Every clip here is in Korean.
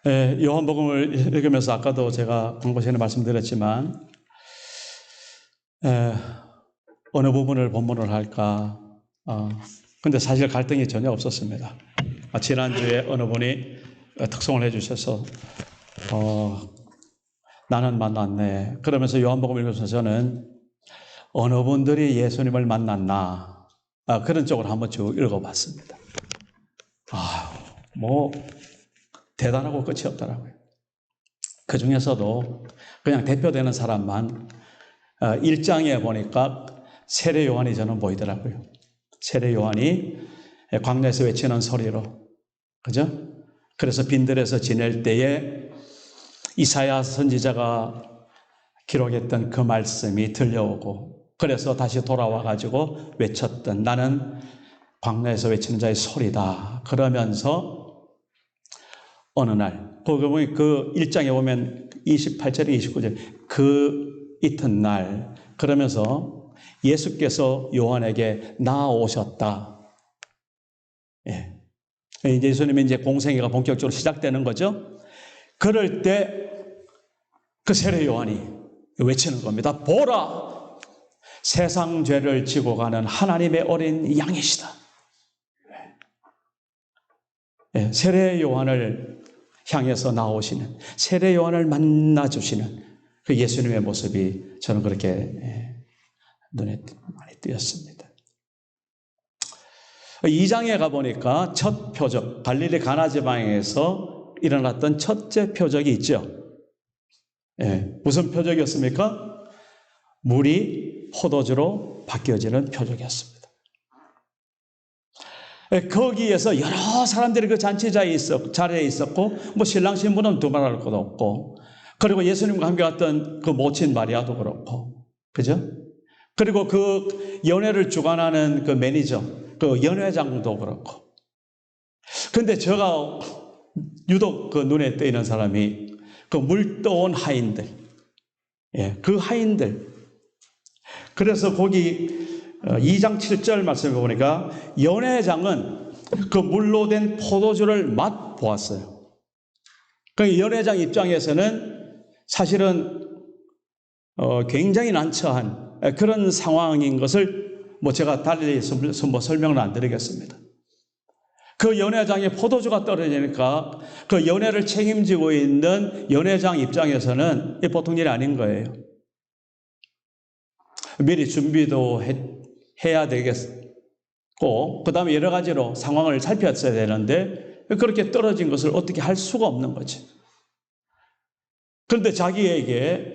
요한복음을 읽으면서 아까도 제가 광고 시간에 말씀드렸지만 어느 부분을 본문을 할까 근데 사실 갈등이 전혀 없었습니다. 지난주에 어느 분이 특송을 해주셔서 나는 만났네 그러면서 요한복음을 읽으면서 저는 어느 분들이 예수님을 만났나 그런 쪽으로 한번 쭉 읽어봤습니다. 뭐 대단하고 끝이 없더라고요. 그 중에서도 그냥 대표되는 사람만 1장에 보니까 세례 요한이 저는 보이더라고요. 세례 요한이 광야에서 외치는 소리로, 그죠? 그래서 빈들에서 지낼 때에 이사야 선지자가 기록했던 그 말씀이 들려오고, 그래서 다시 돌아와가지고 외쳤던 나는 광야에서 외치는 자의 소리다. 그러면서 어느 날, 그 1장에 보면 28절에 29절, 그 이튿날, 그러면서 예수께서 요한에게 나아오셨다. 이제 예수님의 이제 공생애가 본격적으로 시작되는 거죠. 그럴 때 그 세례 요한이 외치는 겁니다. 보라! 세상 죄를 지고 가는 하나님의 어린 양이시다. 세례 요한을 향해서 나오시는, 세례 요한을 만나주시는 그 예수님의 모습이 저는 그렇게 눈에 많이 띄었습니다. 2장에 가보니까 첫 표적, 갈릴리 가나 지방에서 일어났던 첫째 표적이 있죠. 무슨 표적이었습니까? 물이 포도주로 바뀌어지는 표적이었습니다. 거기에서 여러 사람들이 그 잔치자리에 있었고, 뭐 신랑 신부는 두말할 것도 없고, 그리고 예수님과 함께 갔던 그 모친 마리아도 그렇고, 그죠? 그리고 그 연회를 주관하는 그 매니저, 그 연회장도 그렇고. 근데 제가 유독 그 눈에 띄는 사람이 그 물 떠온 하인들. 그 하인들. 그래서 거기 2장 7절 말씀해 보니까 연회장은 그 물로 된 포도주를 맛보았어요. 그 연회장 입장에서는 사실은 굉장히 난처한 그런 상황인 것을 뭐 제가 달리 설명을 안 드리겠습니다. 그 연회장에 포도주가 떨어지니까 그 연회를 책임지고 있는 연회장 입장에서는 보통 일이 아닌 거예요. 미리 준비도 해야 되겠고, 그 다음에 여러 가지로 상황을 살폈어야 되는데 그렇게 떨어진 것을 어떻게 할 수가 없는 거지. 그런데 자기에게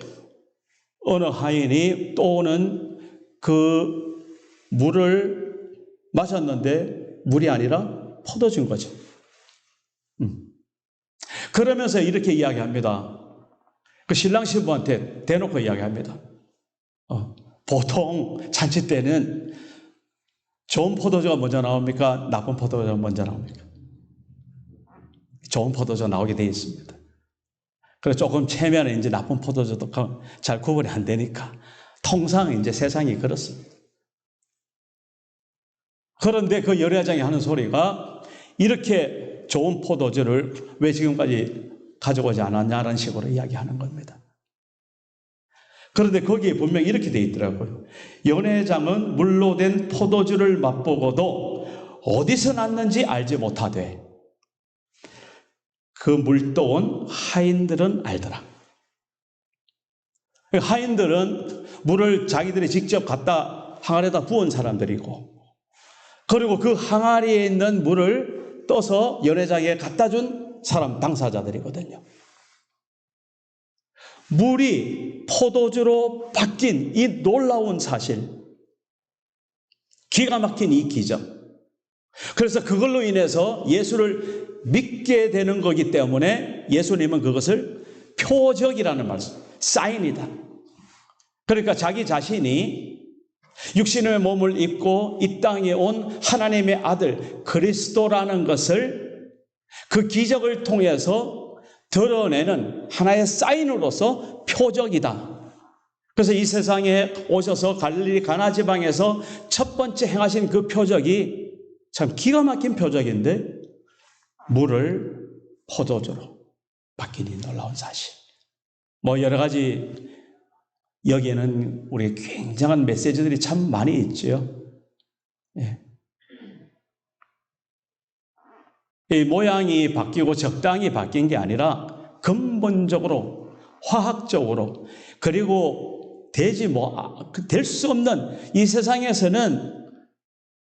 어느 하인이 또는 그 물을 마셨는데 물이 아니라 포도주인 거죠. 그러면서 이렇게 이야기합니다. 그 신랑 신부한테 대놓고 이야기합니다. 보통 잔치 때는 좋은 포도주가 먼저 나옵니까? 나쁜 포도주가 먼저 나옵니까? 좋은 포도주가 나오게 되어 있습니다. 그래서 조금 채면 이제 나쁜 포도주도 잘 구분이 안 되니까 통상 이제 세상이 그렇습니다. 그런데 그 연회장이 하는 소리가 이렇게 좋은 포도주를 왜 지금까지 가져오지 않았냐는 식으로 이야기하는 겁니다. 그런데 거기에 분명히 이렇게 돼 있더라고요. 연회장은 물로 된 포도주를 맛보고도 어디서 났는지 알지 못하되 그 물 떠온 하인들은 알더라. 하인들은 물을 자기들이 직접 갖다 항아리에다 부은 사람들이고, 그리고 그 항아리에 있는 물을 떠서 연회장에 갖다 준 사람, 당사자들이거든요. 물이 포도주로 바뀐 이 놀라운 사실, 기가 막힌 이 기적. 그래서 그걸로 인해서 예수를 믿게 되는 거기 때문에 예수님은 그것을 표적이라는 말씀, 사인이다. 그러니까 자기 자신이 육신의 몸을 입고 이 땅에 온 하나님의 아들 그리스도라는 것을 그 기적을 통해서 드러내는 하나의 사인으로서 표적이다. 그래서 이 세상에 오셔서 갈릴리 가나 지방에서 첫 번째 행하신 그 표적이 참 기가 막힌 표적인데 물을 포도주로, 바뀌니 놀라운 사실. 뭐 여러 가지 여기에는 우리 굉장한 메시지들이 참 많이 있죠. 예. 이 모양이 바뀌고 적당히 바뀐 게 아니라 근본적으로 화학적으로 그리고 될 수 없는 이 세상에서는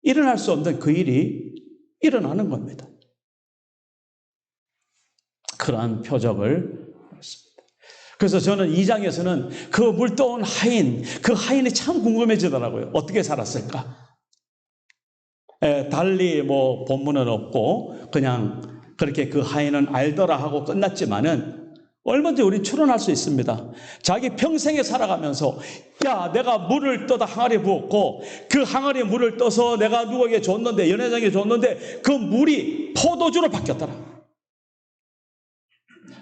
일어날 수 없는 그 일이 일어나는 겁니다. 그러한 표적을 했습니다. 그래서 저는 2장에서는 그 물떠온 하인, 그 하인이 참 궁금해지더라고요. 어떻게 살았을까? 달리 뭐 본문은 없고 그냥 그렇게 그 하인은 알더라 하고 끝났지만은 얼마든지 우리 추론할 수 있습니다. 자기 평생에 살아가면서 야 내가 물을 떠다 항아리에 부었고 그 항아리에 물을 떠서 내가 누구에게 줬는데 연회장에게 줬는데 그 물이 포도주로 바뀌었더라.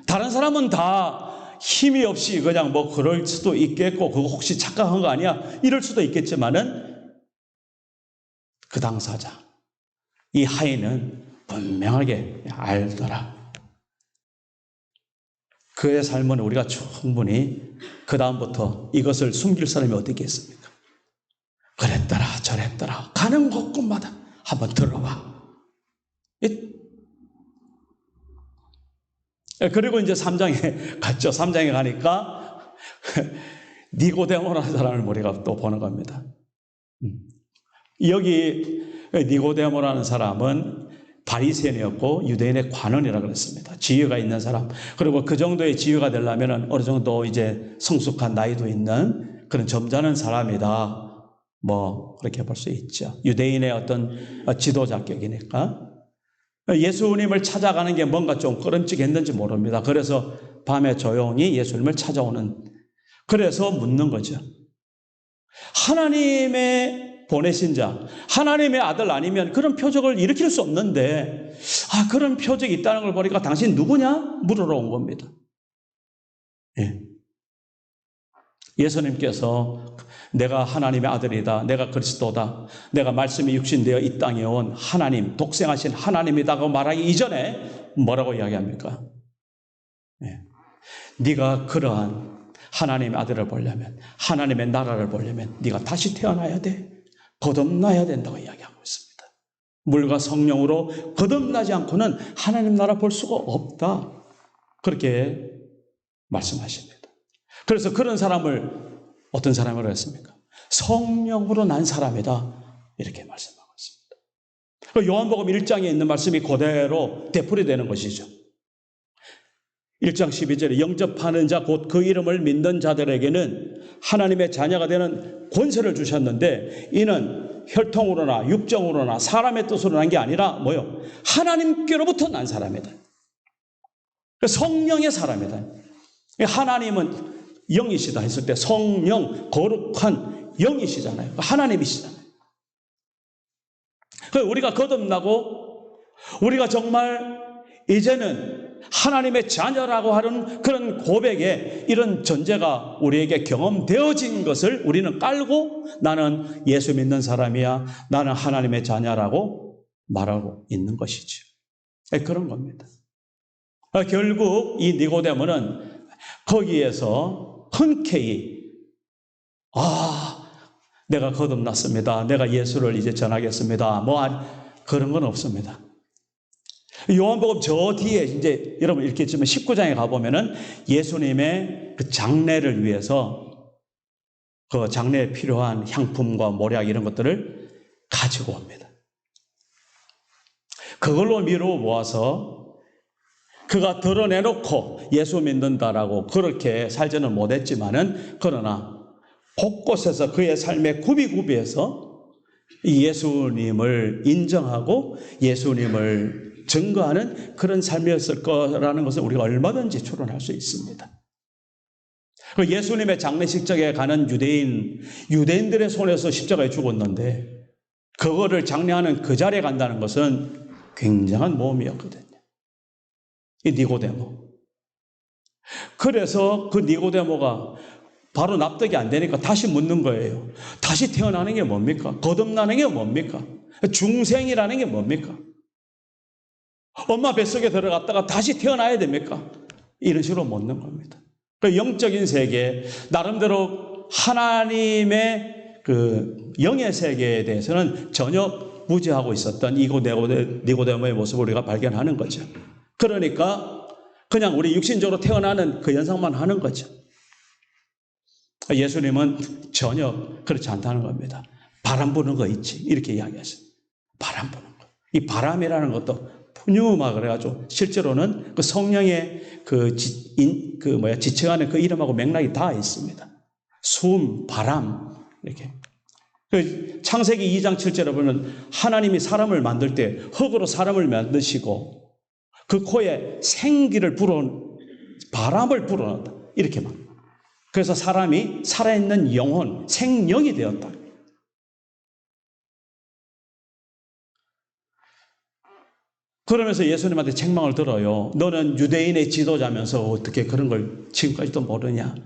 다른 사람은 다 힘이 없이 그냥 뭐 그럴 수도 있겠고 그거 혹시 착각한 거 아니야? 이럴 수도 있겠지만은 그 당사자, 이 하인은 분명하게 알더라. 그의 삶은 우리가 충분히 그 다음부터 이것을 숨길 사람이 어디 있겠습니까? 그랬더라 저랬더라 가는 곳곳마다 한번 들어봐. 그리고 이제 3장에 갔죠. 3장에 가니까 니고데모라는 사람을 우리가 또 보는 겁니다. 여기 니고데모라는 사람은 바리새인이었고 유대인의 관원이라고 그랬습니다. 지위가 있는 사람. 그리고 그 정도의 지위가 되려면 어느 정도 이제 성숙한 나이도 있는 그런 점잖은 사람이다. 뭐 그렇게 볼 수 있죠. 유대인의 어떤 지도자격이니까. 예수님을 찾아가는 게 뭔가 좀 꺼름직했는지 모릅니다. 그래서 밤에 조용히 예수님을 찾아오는, 그래서 묻는 거죠. 하나님의 보내신 자, 하나님의 아들 아니면 그런 표적을 일으킬 수 없는데 그런 표적이 있다는 걸 보니까 당신 누구냐? 물으러 온 겁니다. 예. 예수님께서 내가 하나님의 아들이다, 내가 그리스도다, 내가 말씀이 육신되어 이 땅에 온 하나님, 독생하신 하나님이다고 말하기 이전에 뭐라고 이야기합니까? 예. 네가 그러한 하나님의 아들을 보려면, 하나님의 나라를 보려면 네가 다시 태어나야 돼. 거듭나야 된다고 이야기하고 있습니다. 물과 성령으로 거듭나지 않고는 하나님 나라 볼 수가 없다. 그렇게 말씀하십니다. 그래서 그런 사람을 어떤 사람으로 했습니까? 성령으로 난 사람이다. 이렇게 말씀하고 있습니다. 요한복음 1장에 있는 말씀이 그대로 되풀이되는 것이죠. 1장 12절에 영접하는 자 곧 그 이름을 믿는 자들에게는 하나님의 자녀가 되는 권세를 주셨는데 이는 혈통으로나 육정으로나 사람의 뜻으로 난 게 아니라 뭐요? 하나님께로부터 난 사람이다. 성령의 사람이다. 하나님은 영이시다 했을 때 성령, 거룩한 영이시잖아요. 하나님이시잖아요. 우리가 거듭나고 우리가 정말 이제는 하나님의 자녀라고 하는 그런 고백에 이런 전제가 우리에게 경험되어진 것을 우리는 깔고 나는 예수 믿는 사람이야, 나는 하나님의 자녀라고 말하고 있는 것이죠. 그런 겁니다. 결국 이 니고데모는 거기에서 흔쾌히 내가 거듭났습니다, 내가 예수를 이제 전하겠습니다, 그런 건 없습니다. 요한복음 저 뒤에 이제 여러분 읽겠지만 19장에 가보면은 예수님의 그 장례를 위해서 그 장례에 필요한 향품과 모략 이런 것들을 가지고 옵니다. 그걸로 미루어 모아서 그가 드러내놓고 예수 믿는다라고 그렇게 살지는 못했지만은 그러나 곳곳에서 그의 삶의 구비구비에서 예수님을 인정하고 예수님을 증거하는 그런 삶이었을 거라는 것을 우리가 얼마든지 추론할 수 있습니다. 예수님의 장례식장에 가는 유대인들의 손에서 십자가에 죽었는데 그거를 장례하는 그 자리에 간다는 것은 굉장한 모험이었거든요. 이 니고데모. 그래서 그 니고데모가 바로 납득이 안 되니까 다시 묻는 거예요. 다시 태어나는 게 뭡니까? 거듭나는 게 뭡니까? 중생이라는 게 뭡니까? 엄마 뱃속에 들어갔다가 다시 태어나야 됩니까? 이런 식으로 묻는 겁니다. 그 영적인 세계, 나름대로 하나님의 그 영의 세계에 대해서는 전혀 무지하고 있었던 니고데모의 모습을 우리가 발견하는 거죠. 그러니까 그냥 우리 육신적으로 태어나는 그 현상만 하는 거죠. 예수님은 전혀 그렇지 않다는 겁니다. 바람 부는 거 있지, 이렇게 이야기하셨어요. 바람 부는 거. 이 바람이라는 것도 푸뉴마 그래가지고 실제로는 그 성령의 지칭하는 그 이름하고 맥락이 다 있습니다. 숨, 바람 이렇게. 그 창세기 2장 7절에 보면 하나님이 사람을 만들 때 흙으로 사람을 만드시고 그 코에 생기를 바람을 불어넣었다. 이렇게 말. 그래서 사람이 살아있는 영혼, 생명이 되었다. 그러면서 예수님한테 책망을 들어요. 너는 유대인의 지도자면서 어떻게 그런 걸 지금까지도 모르냐.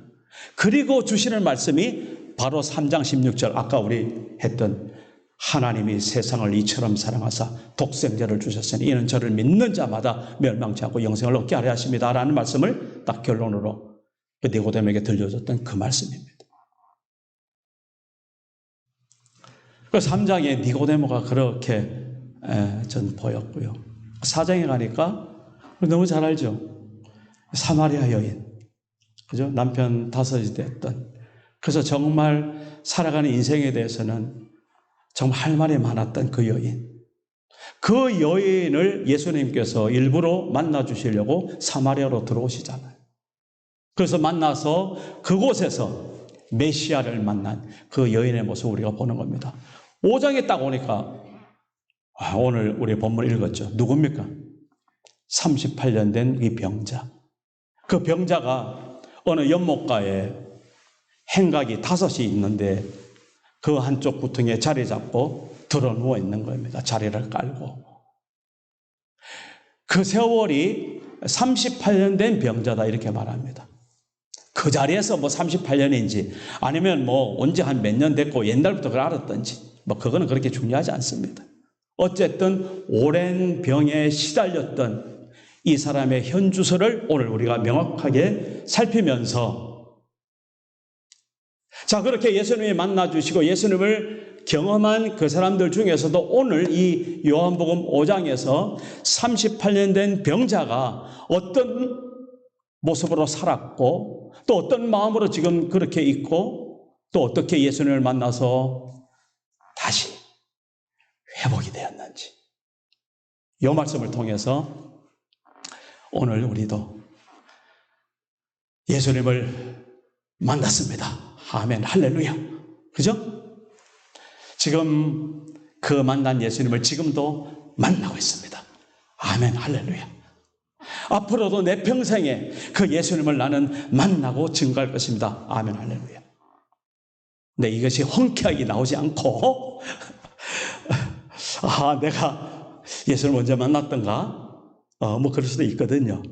그리고 주시는 말씀이 바로 3장 16절 아까 우리 했던 하나님이 세상을 이처럼 사랑하사 독생자를 주셨으니 이는 저를 믿는 자마다 멸망치 않고 영생을 얻게 하려 하십니다 라는 말씀을 딱 결론으로 니고데모에게 들려줬던 그 말씀입니다. 그 3장에 니고데모가 그렇게 전 보였고요. 4장에 가니까 너무 잘 알죠. 사마리아 여인, 그죠? 남편 5이 됐던. 그래서 정말 살아가는 인생에 대해서는 정말 할 말이 많았던 그 여인. 그 여인을 예수님께서 일부러 만나주시려고 사마리아로 들어오시잖아요. 그래서 만나서 그곳에서 메시아를 만난 그 여인의 모습을 우리가 보는 겁니다. 5장에 딱 오니까 오늘 우리 본문 읽었죠. 누굽니까? 38년 된 이 병자. 그 병자가 어느 연못가에 행각이 5이 있는데 그 한쪽 구덩이에 자리 잡고 들어 누워 있는 겁니다. 자리를 깔고. 그 세월이 38년 된 병자다 이렇게 말합니다. 그 자리에서 뭐 38년인지 아니면 뭐 언제 한 몇 년 됐고 옛날부터 그걸 알았던지 뭐 그거는 그렇게 중요하지 않습니다. 어쨌든 오랜 병에 시달렸던 이 사람의 현주소를 오늘 우리가 명확하게 살피면서 자, 그렇게 예수님이 만나주시고 예수님을 경험한 그 사람들 중에서도 오늘 이 요한복음 5장에서 38년 된 병자가 어떤 모습으로 살았고 또 어떤 마음으로 지금 그렇게 있고 또 어떻게 예수님을 만나서 다시 회복이 되었는지 이 말씀을 통해서 오늘 우리도 예수님을 만났습니다. 아멘, 할렐루야. 그죠? 지금 그 만난 예수님을 지금도 만나고 있습니다. 아멘, 할렐루야. 앞으로도 내 평생에 그 예수님을 나는 만나고 증거할 것입니다. 아멘, 할렐루야. 근데 이것이 흔쾌하게 나오지 않고 내가 예수님을 언제 만났던가? 뭐 그럴 수도 있거든요.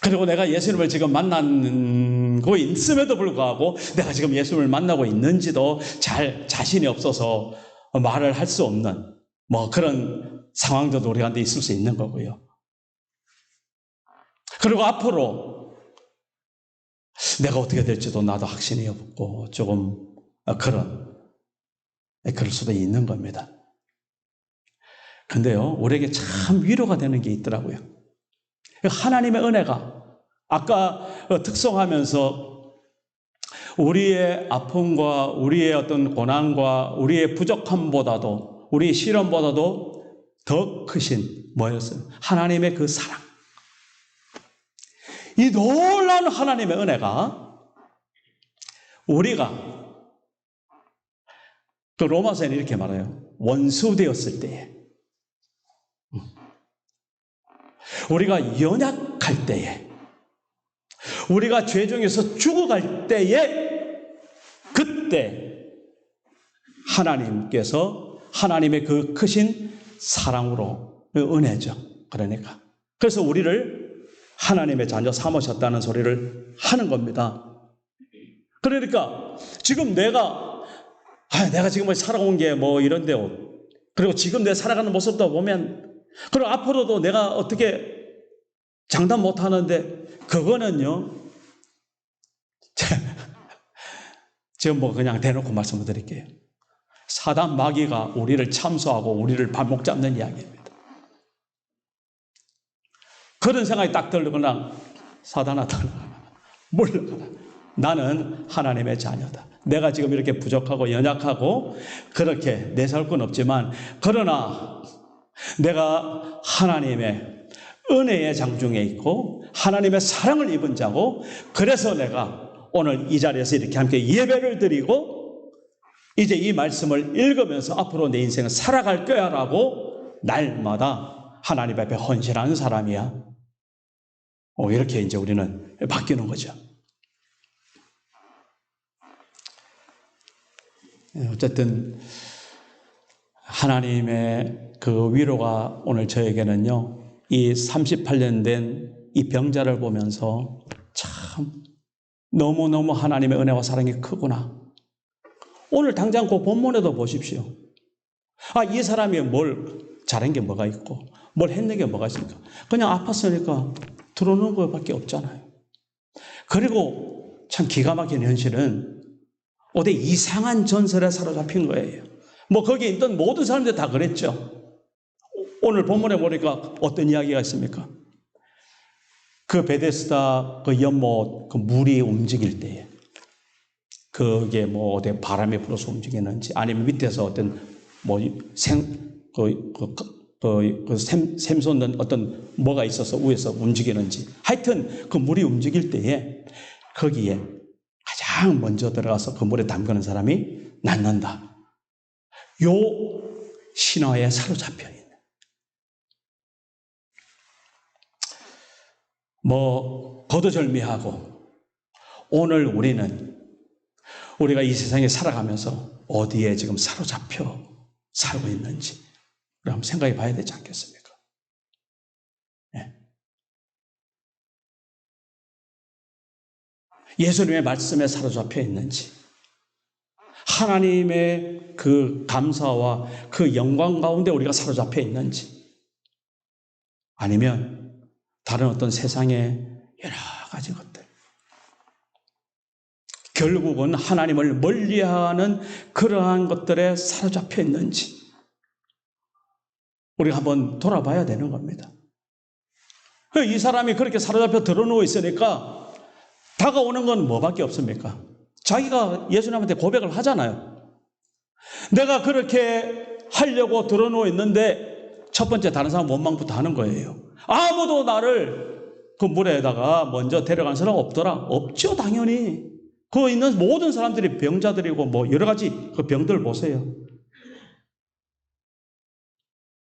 그리고 내가 예수님을 지금 만나고 있음에도 불구하고 내가 지금 예수님을 만나고 있는지도 잘 자신이 없어서 말을 할 수 없는 뭐 그런 상황도 우리한테 있을 수 있는 거고요. 그리고 앞으로 내가 어떻게 될지도 나도 확신이 없고 조금 그럴 수도 있는 겁니다. 근데요, 우리에게 참 위로가 되는 게 있더라고요. 하나님의 은혜가 아까 특성하면서 우리의 아픔과 우리의 어떤 고난과 우리의 부족함보다도 우리의 시련보다도 더 크신 뭐였어요? 하나님의 그 사랑. 이 놀라운 하나님의 은혜가 우리가 그 로마서에는 이렇게 말해요. 원수 되었을 때에 우리가 연약할 때에 우리가 죄 중에서 죽어갈 때에 그때 하나님께서 하나님의 그 크신 사랑으로 은혜죠. 그러니까 그래서 우리를 하나님의 자녀 삼으셨다는 소리를 하는 겁니다. 그러니까 지금 내가 지금 살아온 게 뭐 이런데요. 그리고 지금 내 살아가는 모습도 보면 그리고 앞으로도 내가 어떻게 장담 못 하는데, 그거는요, 제가 뭐 그냥 대놓고 말씀을 드릴게요. 사단 마귀가 우리를 참소하고 우리를 발목 잡는 이야기입니다. 그런 생각이 딱 들거나, 사단아 떠나가라, 물러가라. 나는 하나님의 자녀다. 내가 지금 이렇게 부족하고 연약하고 그렇게 내세울 건 없지만, 그러나 내가 하나님의 은혜의 장중에 있고 하나님의 사랑을 입은 자고, 그래서 내가 오늘 이 자리에서 이렇게 함께 예배를 드리고 이제 이 말씀을 읽으면서 앞으로 내 인생을 살아갈 거야 라고 날마다 하나님 앞에 헌신하는 사람이야. 이렇게 이제 우리는 바뀌는 거죠. 어쨌든 하나님의 그 위로가 오늘 저에게는요, 이 38년 된 이 병자를 보면서 참 너무너무 하나님의 은혜와 사랑이 크구나. 오늘 당장 그 본문에도 보십시오. 이 사람이 뭘 잘한 게 뭐가 있고 뭘 했는 게 뭐가 있습니까? 그냥 아팠으니까 들어오는 것밖에 없잖아요. 그리고 참 기가 막힌 현실은 어디 이상한 전설에 사로잡힌 거예요. 뭐 거기에 있던 모든 사람들 다 그랬죠. 오늘 본문에 보니까 어떤 이야기가 있습니까? 그 베데스다 그 연못 그 물이 움직일 때에 그게 뭐 어디 바람에 불어서 움직이는지 아니면 밑에서 어떤 뭐 샘 솟는 어떤 뭐가 있어서 위에서 움직이는지, 하여튼 그 물이 움직일 때에 거기에 가장 먼저 들어가서 그 물에 담그는 사람이 낫는다. 요 신화에 사로잡혀 있는. 뭐 거두절미하고 오늘 우리가 이 세상에 살아가면서 어디에 지금 사로잡혀 살고 있는지 우리 한번 생각해 봐야 되지 않겠습니까? 네. 예수님의 말씀에 사로잡혀 있는지, 하나님의 그 감사와 그 영광 가운데 우리가 사로잡혀 있는지, 아니면 다른 어떤 세상의 여러 가지 것들, 결국은 하나님을 멀리하는 그러한 것들에 사로잡혀 있는지 우리가 한번 돌아봐야 되는 겁니다. 이 사람이 그렇게 사로잡혀 드러누워 있으니까 다가오는 건 뭐밖에 없습니까? 자기가 예수님한테 고백을 하잖아요. 내가 그렇게 하려고 드러누워 있는데 첫 번째 다른 사람 원망부터 하는 거예요. 아무도 나를 그 물에다가 먼저 데려간 사람 없더라. 없죠, 당연히. 그 있는 모든 사람들이 병자들이고 뭐 여러 가지 그 병들 보세요.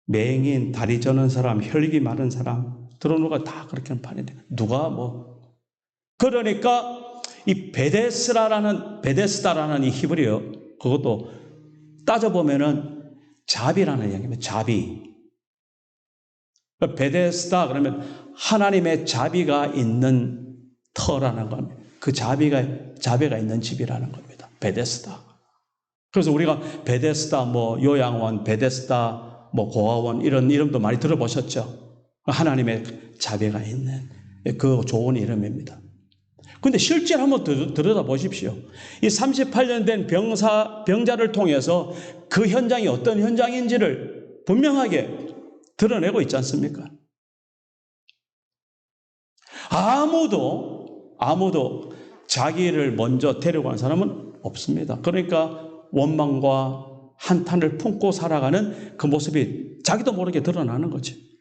맹인, 다리 저는 사람, 혈기 많은 사람, 드러누가 다 그렇게 하는 판인데 누가 뭐. 그러니까 이 베데스다라는 이 히브리어, 그것도 따져보면은 자비라는 이야기입니다. 자비. 베데스다 그러면 하나님의 자비가 있는 터라는 겁니다. 그 자비가 있는 집이라는 겁니다. 베데스다. 그래서 우리가 베데스다 뭐 요양원, 베데스다 뭐 고아원 이런 이름도 많이 들어보셨죠? 하나님의 자비가 있는 그 좋은 이름입니다. 근데 실제로 한번 들여다보십시오. 이 38년 된 병자를 통해서 그 현장이 어떤 현장인지를 분명하게 드러내고 있지 않습니까? 아무도 자기를 먼저 데려가는 사람은 없습니다. 그러니까 원망과 한탄을 품고 살아가는 그 모습이 자기도 모르게 드러나는 거지.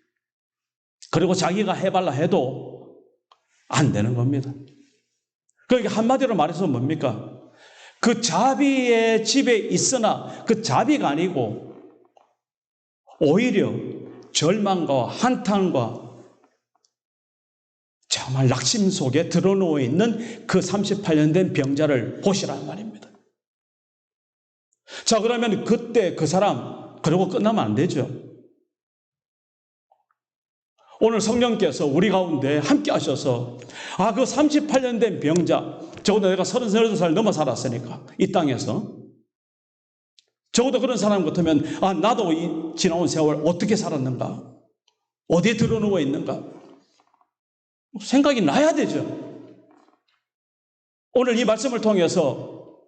그리고 자기가 해발라 해도 안 되는 겁니다. 그러니까 한마디로 말해서 뭡니까? 그 자비의 집에 있으나 그 자비가 아니고 오히려 절망과 한탄과 정말 낙심 속에 드러누워 있는 그 38년 된 병자를 보시라는 말입니다. 자, 그러면 그때 그 사람 그러고 끝나면 안 되죠. 오늘 성령께서 우리 가운데 함께 하셔서 그 38년 된 병자, 적어도 내가 32살 넘어 살았으니까 이 땅에서 적어도 그런 사람 같으면 나도 이 지나온 세월 어떻게 살았는가, 어디에 들어누워 있는가, 생각이 나야 되죠. 오늘 이 말씀을 통해서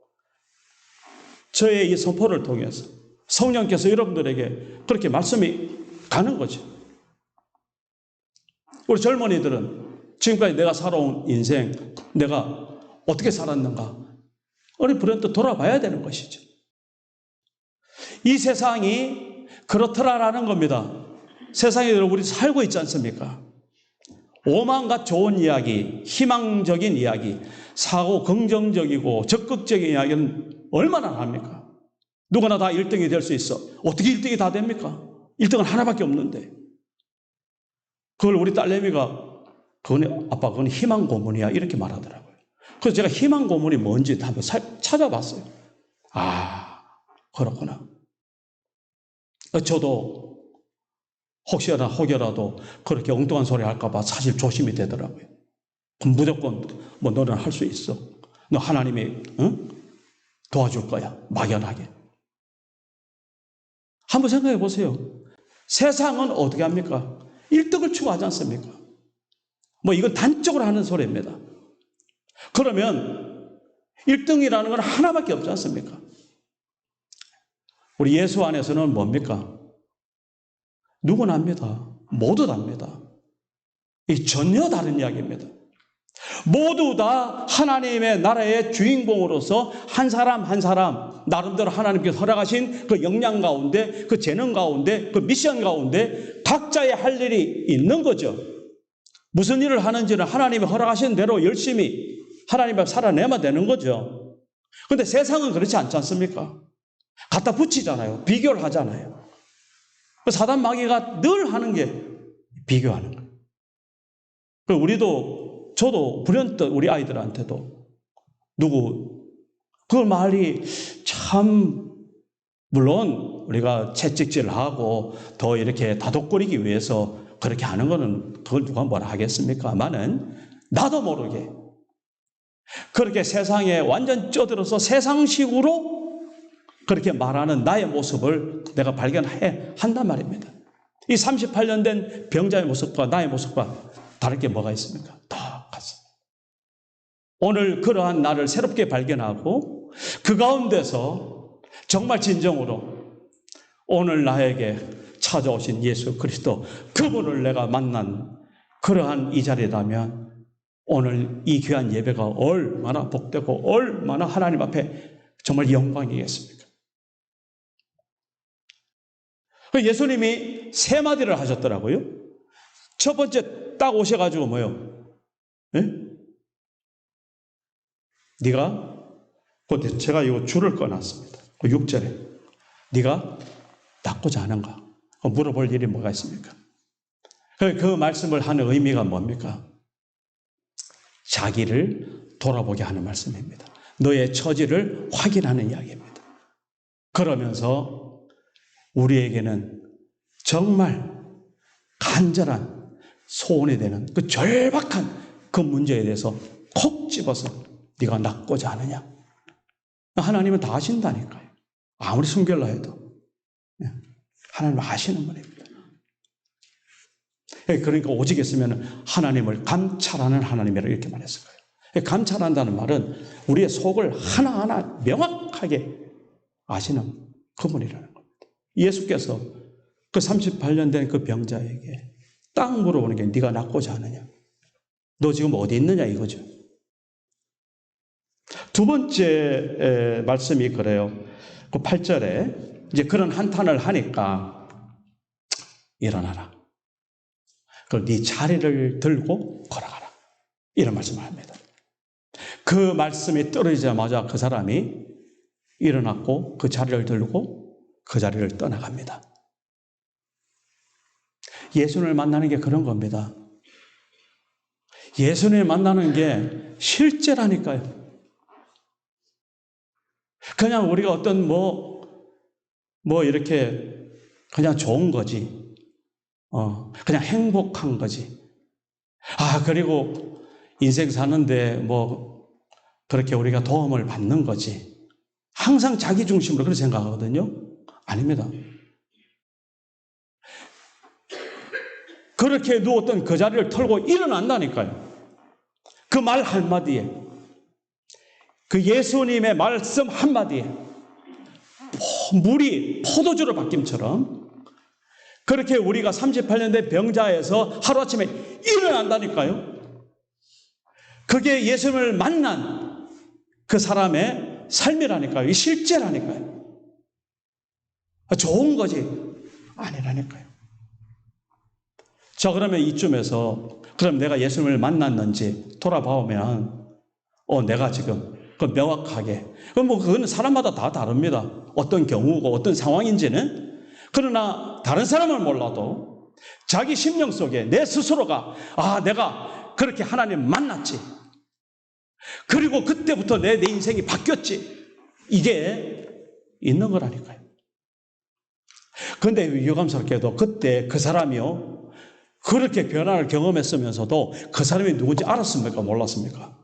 저의 이 선포를 통해서 성령께서 여러분들에게 그렇게 말씀이 가는 거죠. 우리 젊은이들은 지금까지 내가 살아온 인생, 내가 어떻게 살았는가, 우리 불현듯 돌아봐야 되는 것이죠. 이 세상이 그렇더라라는 겁니다. 세상에 우리 살고 있지 않습니까? 오만과 좋은 이야기, 희망적인 이야기, 사고 긍정적이고 적극적인 이야기는 얼마나 합니까? 누구나 다 1등이 될 수 있어. 어떻게 1등이 다 됩니까? 1등은 하나밖에 없는데. 그걸 우리 딸내미가 아빠 그건 희망 고문이야 이렇게 말하더라고요. 그래서 제가 희망 고문이 뭔지 한번 찾아봤어요. 아, 그렇구나. 저도 혹여라도 그렇게 엉뚱한 소리 할까 봐 사실 조심이 되더라고요. 무조건 뭐 너는 할 수 있어. 너 하나님이 도와줄 거야. 막연하게. 한번 생각해 보세요. 세상은 어떻게 합니까? 1등을 추구하지 않습니까? 뭐 이건 단적으로 하는 소리입니다. 그러면 1등이라는 건 하나밖에 없지 않습니까? 우리 예수 안에서는 뭡니까? 누구나 합니다. 모두 답니다. 이 전혀 다른 이야기입니다. 모두 다 하나님의 나라의 주인공으로서 한 사람 한 사람 나름대로 하나님께서 허락하신 그 역량 가운데, 그 재능 가운데, 그 미션 가운데 각자의 할 일이 있는 거죠. 무슨 일을 하는지는 하나님이 허락하신 대로 열심히 하나님 앞에 살아내면 되는 거죠. 그런데 세상은 그렇지 않지 않습니까? 갖다 붙이잖아요. 비교를 하잖아요. 사단 마귀가 늘 하는 게 비교하는 거예요. 우리도, 저도 불현듯 우리 아이들한테도 그 말이 참, 물론 우리가 채찍질을 하고 더 이렇게 다독거리기 위해서 그렇게 하는 거는 그걸 누가 뭐라 하겠습니까만은 나도 모르게 그렇게 세상에 완전 쪄들어서 세상식으로 그렇게 말하는 나의 모습을 내가 발견한단 말입니다. 이 38년 된 병자의 모습과 나의 모습과 다를 게 뭐가 있습니까? 다 같습니다. 오늘 그러한 나를 새롭게 발견하고 그 가운데서 정말 진정으로 오늘 나에게 찾아오신 예수 그리스도 그분을 내가 만난 그러한 이 자리라면 오늘 이 귀한 예배가 얼마나 복되고 얼마나 하나님 앞에 정말 영광이겠습니까? 예수님이 세 마디를 하셨더라고요. 첫 번째 딱 오셔가지고 뭐요? 네? 네가 그때 제가 이 줄을 꺼놨습니다. 그 6절에 네가 낫고자 하는가? 물어볼 일이 뭐가 있습니까? 그 말씀을 하는 의미가 뭡니까? 자기를 돌아보게 하는 말씀입니다. 너의 처지를 확인하는 이야기입니다. 그러면서 우리에게는 정말 간절한 소원이 되는 그 절박한 그 문제에 대해서 콕 집어서 네가 낫고자 하느냐? 하나님은 다 아신다니까요. 아무리 숨길라 해도 하나님은 아시는 분입니다. 그러니까 오직 있으면 하나님을 감찰하는 하나님이라고 이렇게 말했을 거예요. 감찰한다는 말은 우리의 속을 하나하나 명확하게 아시는 그분이라는 겁니다. 예수께서 그 38년 된 그 병자에게 딱 물어보는 게 네가 낫고자 하느냐? 너 지금 어디 있느냐 이거죠. 두 번째 말씀이 그래요. 그 8절에 이제 그런 한탄을 하니까 일어나라. 그럼 네 자리를 들고 걸어가라. 이런 말씀을 합니다. 그 말씀이 떨어지자마자 그 사람이 일어났고 그 자리를 들고 그 자리를 떠나갑니다. 예수님을 만나는 게 그런 겁니다. 예수님을 만나는 게 실제라니까요. 그냥 우리가 어떤 이렇게 그냥 좋은 거지. 그냥 행복한 거지. 그리고 인생 사는데 그렇게 우리가 도움을 받는 거지. 항상 자기 중심으로 그렇게 생각하거든요. 아닙니다. 그렇게 누웠던 그 자리를 털고 일어난다니까요. 그 말 한마디에, 그 예수님의 말씀 한마디에 물이 포도주로 바뀜처럼 그렇게 우리가 38년 된 병자에서 하루아침에 일어난다니까요. 그게 예수님을 만난 그 사람의 삶이라니까요. 실제라니까요. 좋은 거지 아니라니까요. 자, 그러면 이쯤에서 그럼 내가 예수님을 만났는지 돌아보면 내가 지금 그 명확하게 그거는 사람마다 다 다릅니다. 어떤 경우고 어떤 상황인지는. 그러나 다른 사람은 몰라도 자기 심령 속에 내 스스로가 내가 그렇게 하나님 만났지. 그리고 그때부터 내 인생이 바뀌었지. 이게 있는 거라니까요. 그런데 유감스럽게도 그때 그 사람이요 그렇게 변화를 경험했으면서도 그 사람이 누군지 알았습니까? 몰랐습니까?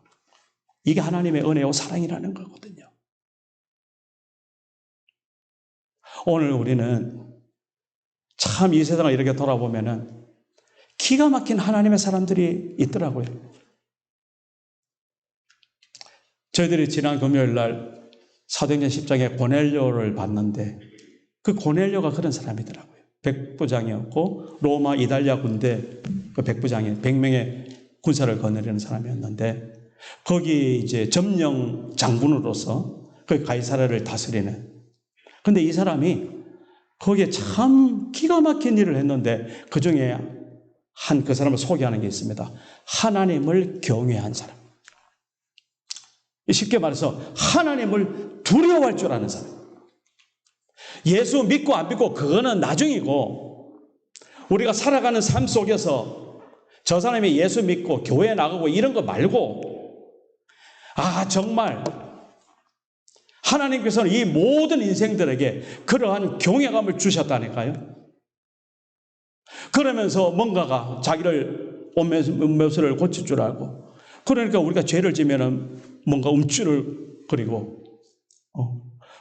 이게 하나님의 은혜와 사랑이라는 거거든요. 오늘 우리는 참 이 세상을 이렇게 돌아보면은 기가 막힌 하나님의 사람들이 있더라고요. 저희들이 지난 금요일 날 사도행전 10장에 고넬료를 봤는데 그 고넬료가 그런 사람이더라고요. 백부장이었고 로마 이달리아 군대 그 백부장이 100명의 군사를 거느리는 사람이었는데 거기 이제 점령 장군으로서 그 가이사랴를 다스리는. 근데 이 사람이 거기에 참 기가 막힌 일을 했는데 그 중에 그 사람을 소개하는 게 있습니다. 하나님을 경외한 사람. 쉽게 말해서 하나님을 두려워할 줄 아는 사람. 예수 믿고 안 믿고 그거는 나중이고 우리가 살아가는 삶 속에서 저 사람이 예수 믿고 교회 나가고 이런 거 말고 정말 하나님께서는 이 모든 인생들에게 그러한 경외감을 주셨다니까요. 그러면서 뭔가가 자기를 옷매수를 고칠 줄 알고 그러니까 우리가 죄를 지면은 뭔가 움찔을 그리고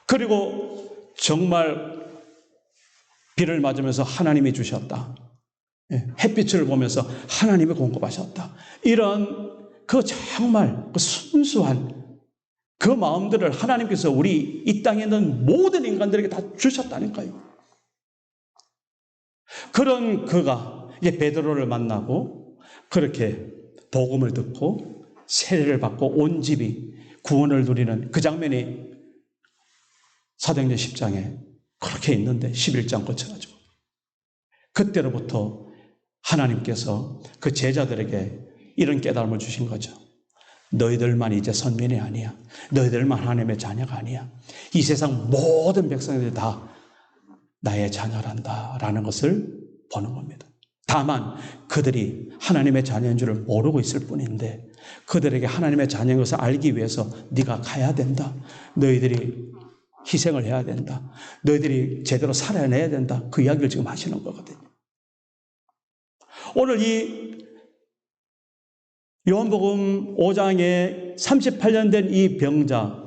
그리고 정말 비를 맞으면서 하나님이 주셨다. 햇빛을 보면서 하나님이 공급하셨다. 이런 그 정말 그 순수한 그 마음들을 하나님께서 우리 이 땅에 있는 모든 인간들에게 다 주셨다니까요. 그런 그가 이제 베드로를 만나고 그렇게 복음을 듣고 세례를 받고 온 집이 구원을 누리는 그 장면이 사도행전 10장에 그렇게 있는데 11장 거쳐가지고 그때로부터 하나님께서 그 제자들에게 이런 깨달음을 주신 거죠. 너희들만 이제 선민이 아니야. 너희들만 하나님의 자녀가 아니야. 이 세상 모든 백성들이 다 나의 자녀란다 라는 것을 보는 겁니다. 다만 그들이 하나님의 자녀인 줄을 모르고 있을 뿐인데 그들에게 하나님의 자녀인 것을 알기 위해서 네가 가야 된다. 너희들이 희생을 해야 된다. 너희들이 제대로 살아내야 된다. 그 이야기를 지금 하시는 거거든요. 오늘 이 요한복음 5장에 38년 된 이 병자,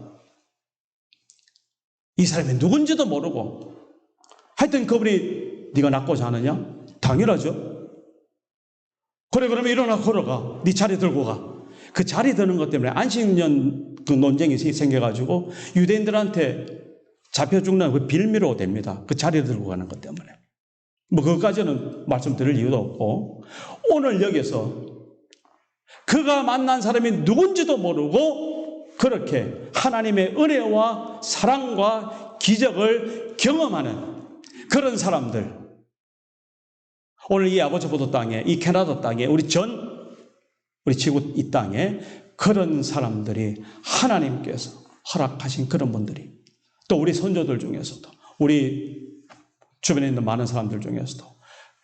이 사람이 누군지도 모르고 하여튼 그분이 네가 낫고자 하느냐? 당연하죠. 그래 그러면 일어나 걸어가. 네 자리 들고 가. 그 자리 드는 것 때문에 안식년 그 논쟁이 생겨가지고 유대인들한테 잡혀 죽는 그 빌미로 됩니다. 그 자리 들고 가는 것 때문에. 그것까지는 말씀드릴 이유도 없고 오늘 여기서 그가 만난 사람이 누군지도 모르고 그렇게 하나님의 은혜와 사랑과 기적을 경험하는 그런 사람들. 오늘 이 아버지 보도 땅에, 이 캐나다 땅에, 우리 지구 이 땅에 그런 사람들이 하나님께서 허락하신 그런 분들이 또 우리 선조들 중에서도 우리 주변에 있는 많은 사람들 중에서도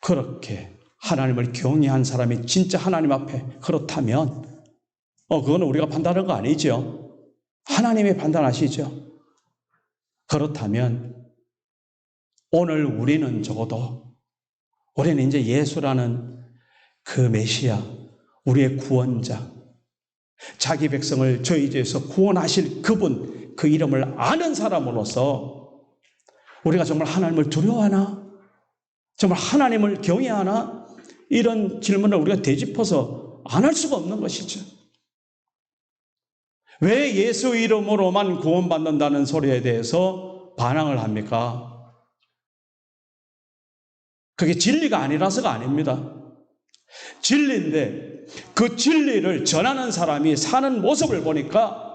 그렇게 하나님을 경외한 사람이 진짜 하나님 앞에 그렇다면 그거는 우리가 판단하는 거 아니죠. 하나님이 판단하시죠. 그렇다면 오늘 우리는 적어도 우리는 이제 예수라는 그 메시아, 우리의 구원자, 자기 백성을 저희 죄에서 구원하실 그분, 그 이름을 아는 사람으로서 우리가 정말 하나님을 두려워하나? 정말 하나님을 경외하나? 이런 질문을 우리가 되짚어서 안 할 수가 없는 것이죠. 왜 예수 이름으로만 구원받는다는 소리에 대해서 반항을 합니까? 그게 진리가 아니라서가 아닙니다. 진리인데 그 진리를 전하는 사람이 사는 모습을 보니까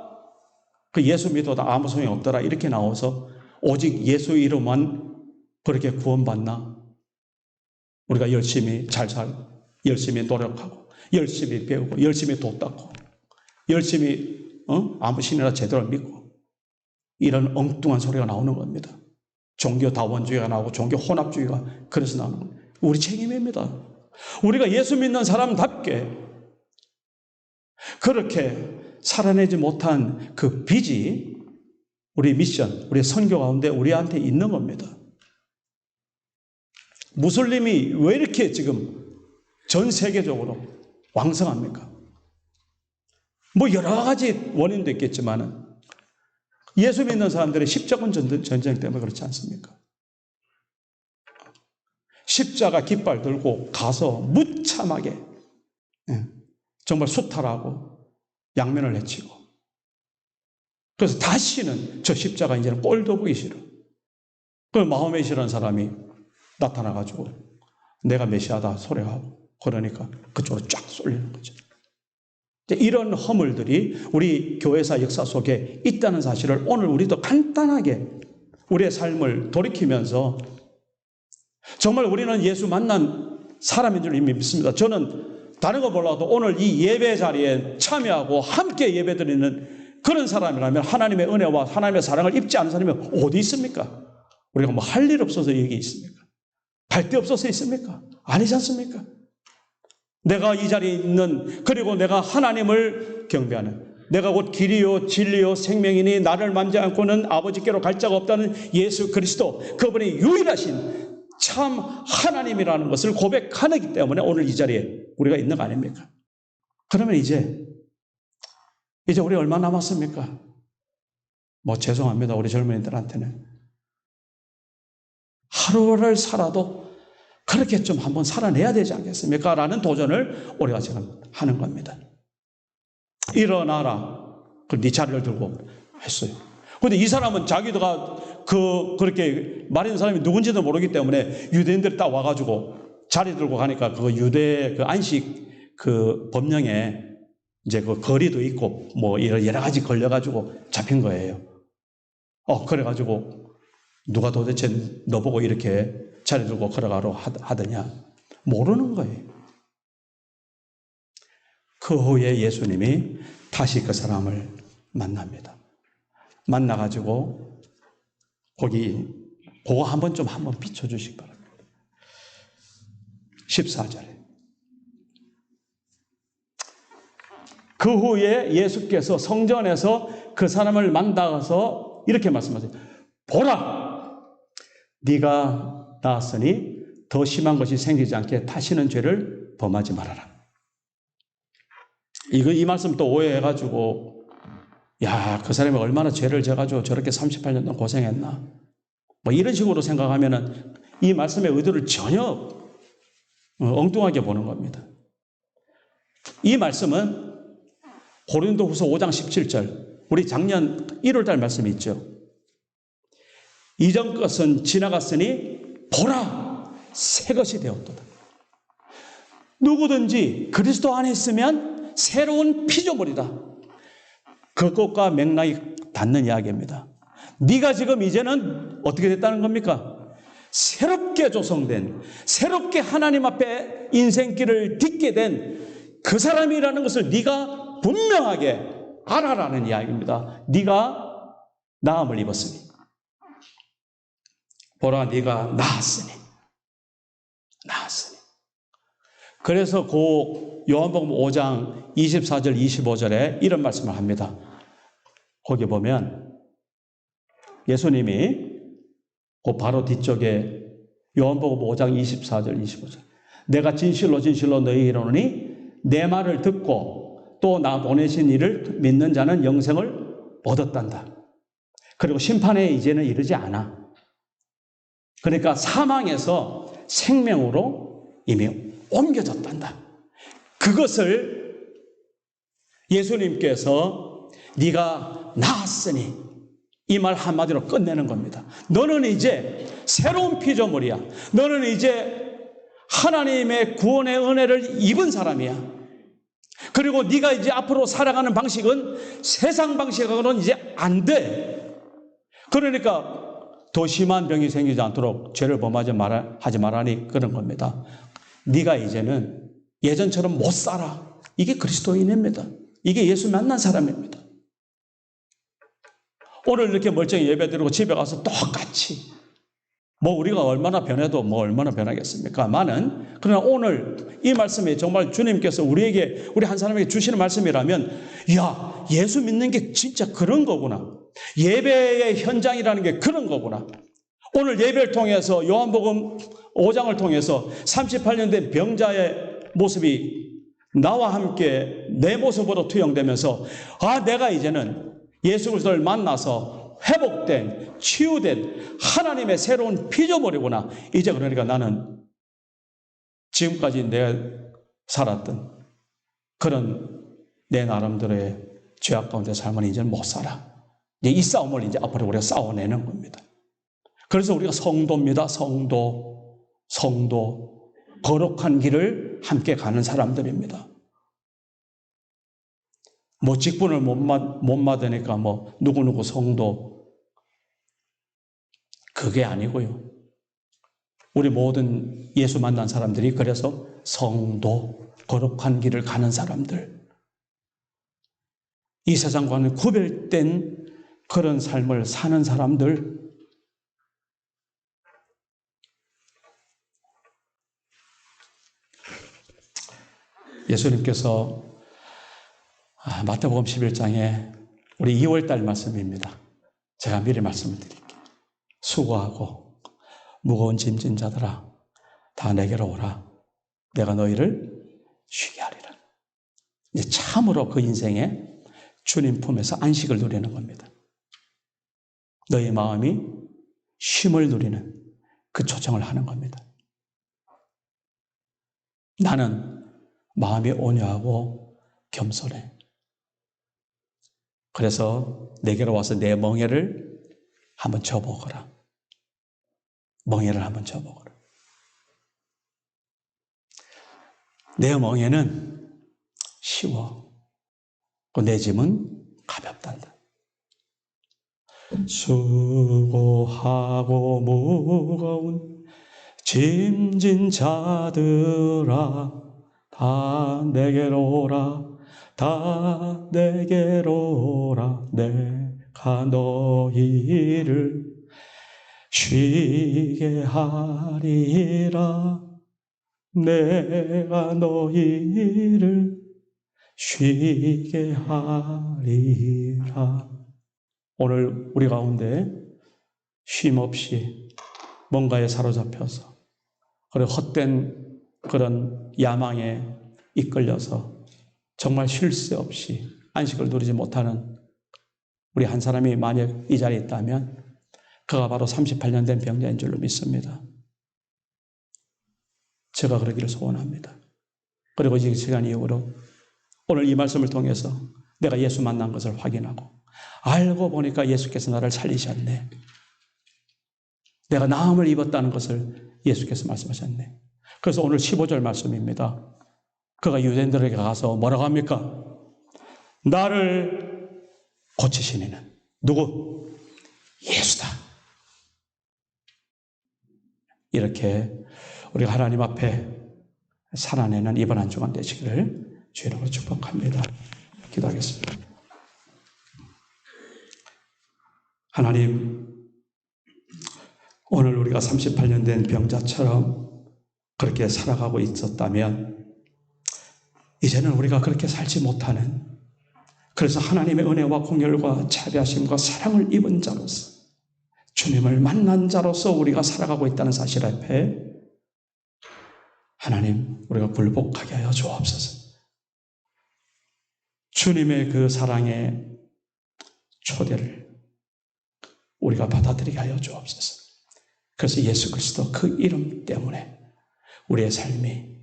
그 예수 믿어도 아무 소용이 없더라 이렇게 나와서 오직 예수 이름만 그렇게 구원받나? 우리가 열심히 잘 살고 열심히 노력하고 열심히 배우고 열심히 돈 닦고 열심히 아무 신이나 제대로 믿고 이런 엉뚱한 소리가 나오는 겁니다. 종교 다원주의가 나오고 종교 혼합주의가 그래서 나오는 겁니다. 우리 책임입니다. 우리가 예수 믿는 사람답게 그렇게 살아내지 못한 그 빚이 우리 미션, 우리 선교 가운데 우리한테 있는 겁니다. 무슬림이 왜 이렇게 지금 전 세계적으로 왕성합니까? 뭐 여러 가지 원인도 있겠지만 예수 믿는 사람들의 십자군 전쟁 때문에 그렇지 않습니까? 십자가 깃발 들고 가서 무참하게 정말 수탈하고 양면을 해치고 그래서 다시는 저 십자가 이제는 꼴도 보기 싫어. 그 마음에 싫은 사람이 나타나가지고 내가 메시아다 소리하고 그러니까 그쪽으로 쫙 쏠리는 거죠. 이런 허물들이 우리 교회사 역사 속에 있다는 사실을 오늘 우리도 간단하게 우리의 삶을 돌이키면서 정말 우리는 예수 만난 사람인 줄 이미 믿습니다. 저는 다른 거 몰라도 오늘 이 예배 자리에 참여하고 함께 예배드리는 그런 사람이라면 하나님의 은혜와 하나님의 사랑을 입지 않은 사람이 어디 있습니까? 우리가 뭐 할 일 없어서 여기 있습니까? 갈 데 없어서 있습니까? 아니지 않습니까? 내가 이 자리에 있는 그리고 내가 하나님을 경배하는 내가 곧 길이요 진리요 생명이니 나를 만지 않고는 아버지께로 갈 자가 없다는 예수 그리스도 그분이 유일하신 참 하나님이라는 것을 고백하기 때문에 오늘 이 자리에 우리가 있는 거 아닙니까? 그러면 이제 우리 얼마 남았습니까? 뭐 죄송합니다. 우리 젊은이들한테는. 하루를 살아도 그렇게 좀 한번 살아내야 되지 않겠습니까? 라는 도전을 우리가 지금 하는 겁니다. 일어나라. 네 자리를 들고 했어요. 근데 이 사람은 자기가 그렇게 말하는 사람이 누군지도 모르기 때문에 유대인들이 딱 와가지고 자리 들고 가니까 그 유대 그 안식 그 법령에 이제 그 거리도 있고 뭐 여러 가지 걸려가지고 잡힌 거예요. 그래가지고 누가 도대체 너보고 이렇게 자리 들고 걸어가라고 하더냐? 모르는 거예요. 그 후에 예수님이 다시 그 사람을 만납니다. 만나가지고 그거 한번 비춰주시기 바랍니다. 14절에 그 후에 예수께서 성전에서 그 사람을 만나서 이렇게 말씀하세요. 보라! 네가 나았으니 더 심한 것이 생기지 않게 다시는 죄를 범하지 말아라. 이 말씀 또 오해해가지고 그 사람이 얼마나 죄를 져가지고 저렇게 38년 동안 고생했나 뭐 이런 식으로 생각하면은 이 말씀의 의도를 전혀 엉뚱하게 보는 겁니다. 이 말씀은 고린도후서 5장 17절 우리 작년 1월달 말씀이 있죠. 이전 것은 지나갔으니 보라 새 것이 되었도다. 누구든지 그리스도 안에 있으면 새로운 피조물이다. 그것과 맥락이 닿는 이야기입니다. 네가 지금 이제는 어떻게 됐다는 겁니까? 새롭게 조성된 새롭게 하나님 앞에 인생길을 딛게 된 그 사람이라는 것을 네가 분명하게 알아라는 이야기입니다. 네가 나음을 입었으니 보라 네가 나았으니. 그래서 요한복음 5장 24절 25절에 이런 말씀을 합니다. 거기 보면 예수님이 그 바로 뒤쪽에 요한복음 5장 24절 25절 내가 진실로 너희에게 이르노니 내 말을 듣고 또 나 보내신 이를 믿는 자는 영생을 얻었단다. 그리고 심판에 이제는 이르지 않아. 그러니까 사망에서 생명으로 이미 옮겨졌단다. 그것을 예수님께서 네가 나았으니 이 말 한마디로 끝내는 겁니다. 너는 이제 새로운 피조물이야. 너는 이제 하나님의 구원의 은혜를 입은 사람이야. 그리고 네가 이제 앞으로 살아가는 방식은 세상 방식하고는 이제 안 돼. 그러니까 더 심한 병이 생기지 않도록 죄를 범하지 말라니 그런 겁니다. 네가 이제는 예전처럼 못 살아. 이게 그리스도인입니다. 이게 예수 만난 사람입니다. 오늘 이렇게 멀쩡히 예배드리고 집에 가서 똑같이 우리가 얼마나 변해도 얼마나 변하겠습니까?만은 그러나 오늘 이 말씀이 정말 주님께서 우리 한 사람에게 주시는 말씀이라면 야, 예수 믿는 게 진짜 그런 거구나. 예배의 현장이라는 게 그런 거구나. 오늘 예배를 통해서 요한복음 5장을 통해서 38년 된 병자의 모습이 나와 함께 내 모습으로 투영되면서 내가 이제는 예수 그리스도를 만나서 회복된, 치유된 하나님의 새로운 피조물이구나. 이제 그러니까 나는 지금까지 내가 살았던 그런 내 나름대로의 죄악 가운데 삶은 이제 못 살아. 이제 이 싸움을 이제 앞으로 우리가 싸워내는 겁니다. 그래서 우리가 성도입니다. 성도. 거룩한 길을 함께 가는 사람들입니다. 직분을 못 받으니까 누구누구 성도. 그게 아니고요. 우리 모든 예수 만난 사람들이 그래서 성도, 거룩한 길을 가는 사람들. 이 세상과는 구별된 그런 삶을 사는 사람들. 예수님께서 마태복음 11장에 우리 2월달 말씀입니다. 제가 미리 말씀을 드릴게요. 수고하고 무거운 짐진 자들아 다 내게로 오라. 내가 너희를 쉬게 하리라. 이제 참으로 그 인생에 주님 품에서 안식을 누리는 겁니다. 너희 마음이 쉼을 누리는 그 초청을 하는 겁니다. 나는 마음이 온유하고 겸손해. 그래서 내게로 와서 내 멍에를 한번 져보거라. 멍에를 한번 져보거라. 내 멍에는 쉬워. 내 짐은 가볍단다. 수고하고 무거운 짐진 자들아 다 내게로 오라. 다 내게로 오라. 내가 너희를 쉬게 하리라. 내가 너희를 쉬게 하리라. 오늘 우리 가운데 쉼 없이 뭔가에 사로잡혀서 그리고 헛된 그런 야망에 이끌려서 정말 쉴 새 없이 안식을 누리지 못하는 우리 한 사람이 만약 이 자리에 있다면 그가 바로 38년 된 병자인 줄로 믿습니다. 제가 그러기를 소원합니다. 그리고 이 시간 이후로 오늘 이 말씀을 통해서 내가 예수 만난 것을 확인하고 알고 보니까 예수께서 나를 살리셨네. 내가 나음을 입었다는 것을 예수께서 말씀하셨네. 그래서 오늘 15절 말씀입니다. 그가 유대인들에게 가서 뭐라고 합니까? 나를 고치신 이는 누구? 예수다. 이렇게 우리가 하나님 앞에 살아내는 이번 한 주간 되시기를 주님으로 축복합니다. 기도하겠습니다. 하나님, 오늘 우리가 38년 된 병자처럼 그렇게 살아가고 있었다면 이제는 우리가 그렇게 살지 못하는, 그래서 하나님의 은혜와 공혈과 자비하심과 사랑을 입은 자로서 주님을 만난 자로서 우리가 살아가고 있다는 사실 앞에 하나님, 우리가 굴복하게 하여 주옵소서. 주님의 그 사랑의 초대를 우리가 받아들이게 하여 주옵소서. 그래서 예수 그리스도 그 이름 때문에 우리의 삶이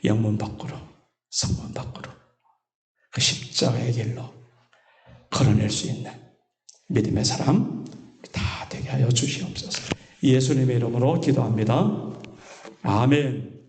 영문 밖으로, 성문 밖으로 그 십자가의 길로 걸어낼 수 있는 믿음의 사람 다 되게 하여 주시옵소서. 예수님의 이름으로 기도합니다. 아멘.